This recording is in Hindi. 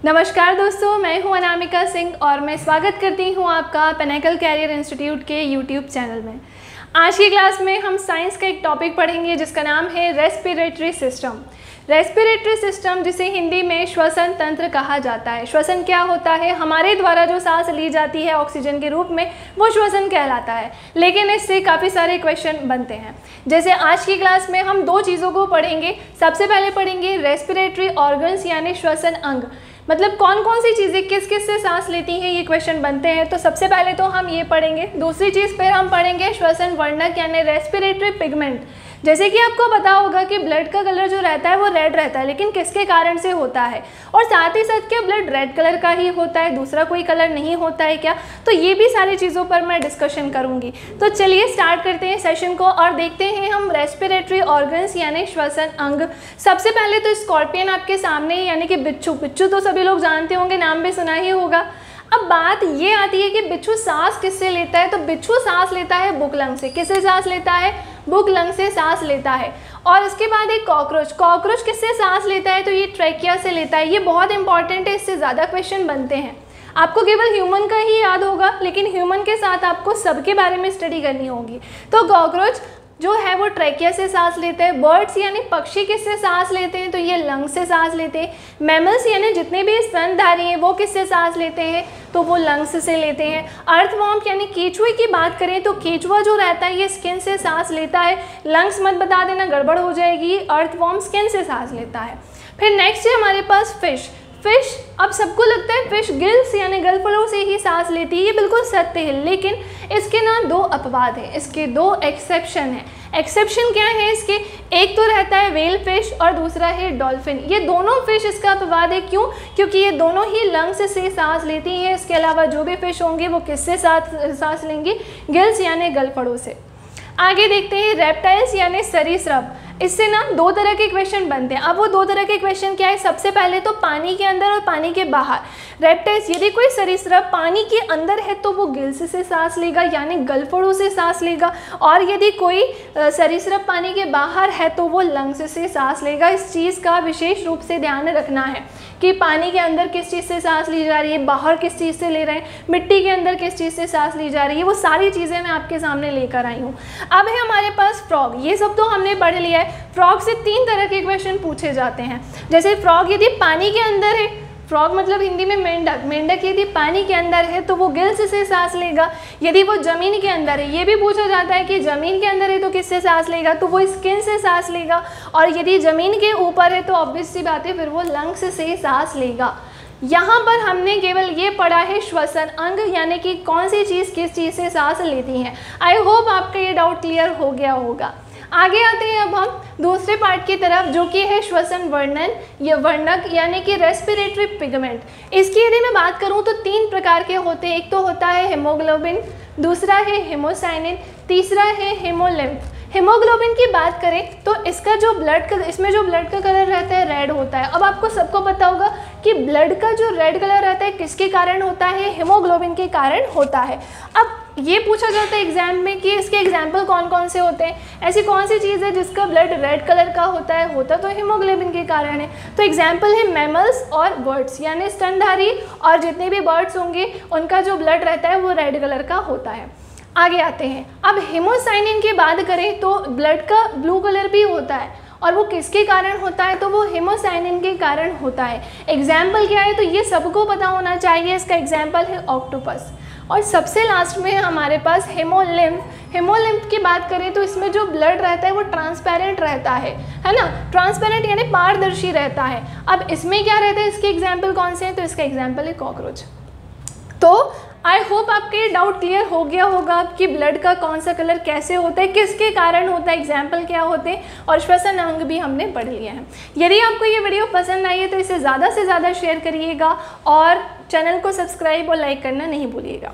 नमस्कार दोस्तों, मैं हूं अनामिका सिंह और मैं स्वागत करती हूं आपका पिनेकल कैरियर इंस्टीट्यूट के यूट्यूब चैनल में। आज की क्लास में हम साइंस का एक टॉपिक पढ़ेंगे जिसका नाम है रेस्पिरेटरी सिस्टम। रेस्पिरेटरी सिस्टम, जिसे हिंदी में श्वसन तंत्र कहा जाता है। श्वसन क्या होता है? हमारे द्वारा जो सांस ली जाती है ऑक्सीजन के रूप में, वो श्वसन कहलाता है। लेकिन इससे काफ़ी सारे क्वेश्चन बनते हैं। जैसे आज की क्लास में हम दो चीज़ों को पढ़ेंगे। सबसे पहले पढ़ेंगे रेस्पिरेटरी ऑर्गन्स यानी श्वसन अंग, मतलब कौन कौन सी चीज़ें किस किस से सांस लेती हैं, ये क्वेश्चन बनते हैं। तो सबसे पहले तो हम ये पढ़ेंगे। दूसरी चीज़ फिर हम पढ़ेंगे श्वसन वर्णक यानी रेस्पिरेटरी पिगमेंट। जैसे कि आपको पता होगा कि ब्लड का कलर जो रहता है वो रेड रहता है, लेकिन किसके कारण से होता है? और साथ ही साथ क्या ब्लड रेड कलर का ही होता है, दूसरा कोई कलर नहीं होता है क्या? तो ये भी सारी चीज़ों पर मैं डिस्कशन करूँगी। तो चलिए स्टार्ट करते हैं सेशन को और देखते हैं हम रेस्पिरेटरी ऑर्गन्स यानी श्वसन अंग। सबसे पहले तो स्कॉर्पियन आपके सामने यानी कि बिच्छू। बिच्छू तो सभी लोग जानते होंगे, नाम भी सुना ही होगा। अब बात ये आती है कि बिच्छू सांस किससे लेता है? तो बिच्छू सांस लेता है बुक लंग से। किससे सांस लेता है? बुक लंग से सांस लेता है। और इसके बाद एक कॉकरोच। कॉकरोच किससे सांस लेता है? तो ये ट्रैकिया से लेता है। ये बहुत इंपॉर्टेंट है, इससे ज़्यादा क्वेश्चन बनते हैं। आपको केवल ह्यूमन का ही याद होगा, लेकिन ह्यूमन के साथ आपको सबके बारे में स्टडी करनी होगी। तो कॉकरोच जो है वो ट्रैकिया से सांस लेते हैं। बर्ड्स यानी पक्षी किससे सांस लेते हैं? तो ये लंग से सांस लेते हैं। मैमल्स यानी जितने भी स्तनधारी हैं वो किससे सांस लेते हैं? तो वो लंग्स से लेते हैं। अर्थवॉर्म यानी केंचुए की बात करें तो केंचुआ जो रहता है ये स्किन से सांस लेता है। लंग्स मत बता देना, गड़बड़ हो जाएगी। अर्थवॉर्म स्किन से सांस लेता है। फिर नेक्स्ट है हमारे पास फिश। फिश, अब सबको लगता है फिश गिल्स यानी गलफड़ों से ही सांस लेती है। ये बिल्कुल सत्य है, लेकिन इसके ना दो अपवाद हैं, इसके दो एक्सेप्शन हैं। एक्सेप्शन क्या है इसके? एक तो रहता है वेल फिश और दूसरा है डॉल्फिन। ये दोनों फिश इसका अपवाद है। क्यों? क्योंकि ये दोनों ही लंग्स से सांस लेती हैं। इसके अलावा जो भी फिश होंगे वो किससे सांस लेंगी? गिल्स यानी गलफड़ों से। आगे देखते हैं रेप्टाइल्स यानी सरीसृप। इससे ना दो तरह के क्वेश्चन बनते हैं। अब वो दो तरह के क्वेश्चन क्या है? सबसे पहले तो पानी के अंदर और पानी के बाहर। रेप्टाइल्स, यदि कोई सरीसृप पानी के अंदर है तो वो गिल्स से सांस लेगा यानी गलफड़ों से सांस लेगा, और यदि कोई सरीसृप पानी के बाहर है तो वो लंग्स से सांस लेगा। इस चीज़ का विशेष रूप से ध्यान रखना है कि पानी के अंदर किस चीज़ से सांस ली जा रही है, बाहर किस चीज़ से ले रहे हैं, मिट्टी के अंदर किस चीज़ से सांस ली जा रही है। वो सारी चीज़ें मैं आपके सामने लेकर आई हूँ। अब है हमारे पास फ्रॉग। ये सब तो हमने पढ़ लिया है। फ्रॉग से तीन तरह के क्वेश्चन पूछे जाते हैं। जैसे फ्रॉग यदि पानी के अंदर है, फ्रॉग मतलब हिंदी में मेंढक। मेंढक यदि पानी के अंदर है तो वो गिल्स से सांस लेगा। यदि वो जमीन के अंदर है, ये भी पूछा जाता है कि जमीन के अंदर है तो किससे सांस लेगा? तो वो स्किन से सांस लेगा। और यदि जमीन के ऊपर है तो ऑब्वियस सी बात है फिर वो लंग्स से सांस लेगा। यहाँ पर हमने केवल ये पढ़ा है श्वसन अंग यानी कि कौन सी चीज़ किस चीज़ से सांस लेती है। आई होप आपका ये डाउट क्लियर हो गया होगा। आगे आते हैं अब हम दूसरे पार्ट की तरफ, जो कि है श्वसन वर्णन या वर्णक यानी कि रेस्पिरेटरी पिगमेंट। इसकी यदि मैं बात करूं तो तीन प्रकार के होते हैं। एक तो होता है हीमोग्लोबिन, दूसरा है हीमोसाइनिन, तीसरा है हीमोलिम्फ। हीमोग्लोबिन की बात करें तो इसका जो इसमें जो ब्लड का कलर रहता है रेड होता है। अब आपको सबको पता होगा कि ब्लड का जो रेड कलर रहता है किसके कारण होता है? हीमोग्लोबिन के कारण होता है। अब ये पूछा जाता है एग्जाम में कि इसके एग्जाम्पल कौन कौन से होते हैं, ऐसी कौन सी चीज़ है जिसका ब्लड रेड कलर का होता है? होता तो हीमोग्लोबिन के कारण है। तो एग्जाम्पल है मैमल्स और बर्ड्स यानी स्तनधारी, और जितने भी बर्ड्स होंगे उनका जो ब्लड रहता है वो रेड कलर का होता है। आगे आते हैं, अब हीमोसाइनिन की बात करें तो ब्लड का ब्लू कलर भी होता है, और वो किसके कारण होता है? तो वो हीमोसाइनिन के कारण होता है। एग्जाम्पल क्या है? तो ये सबको पता होना चाहिए। इसका एग्जाम्पल है ऑक्टोपस। और सबसे लास्ट में है हमारे पास हीमोलिम्फ। हीमोलिम्फ की बात करें तो इसमें जो ब्लड रहता है वो ट्रांसपेरेंट रहता है ना? ट्रांसपेरेंट यानी पारदर्शी रहता है। अब इसमें क्या रहता है? इसके एग्जाम्पल कौन से हैं? तो इसका एग्जाम्पल है कॉकरोच। तो आई होप आपके ये डाउट क्लियर हो गया होगा कि ब्लड का कौन सा कलर कैसे होता है, किसके कारण होता है, एग्जाम्पल क्या होते हैं, और श्वसन अंग भी हमने पढ़ लिया है। यदि आपको ये वीडियो पसंद आई है तो इसे ज़्यादा से ज़्यादा शेयर करिएगा और चैनल को सब्सक्राइब और लाइक करना नहीं भूलिएगा।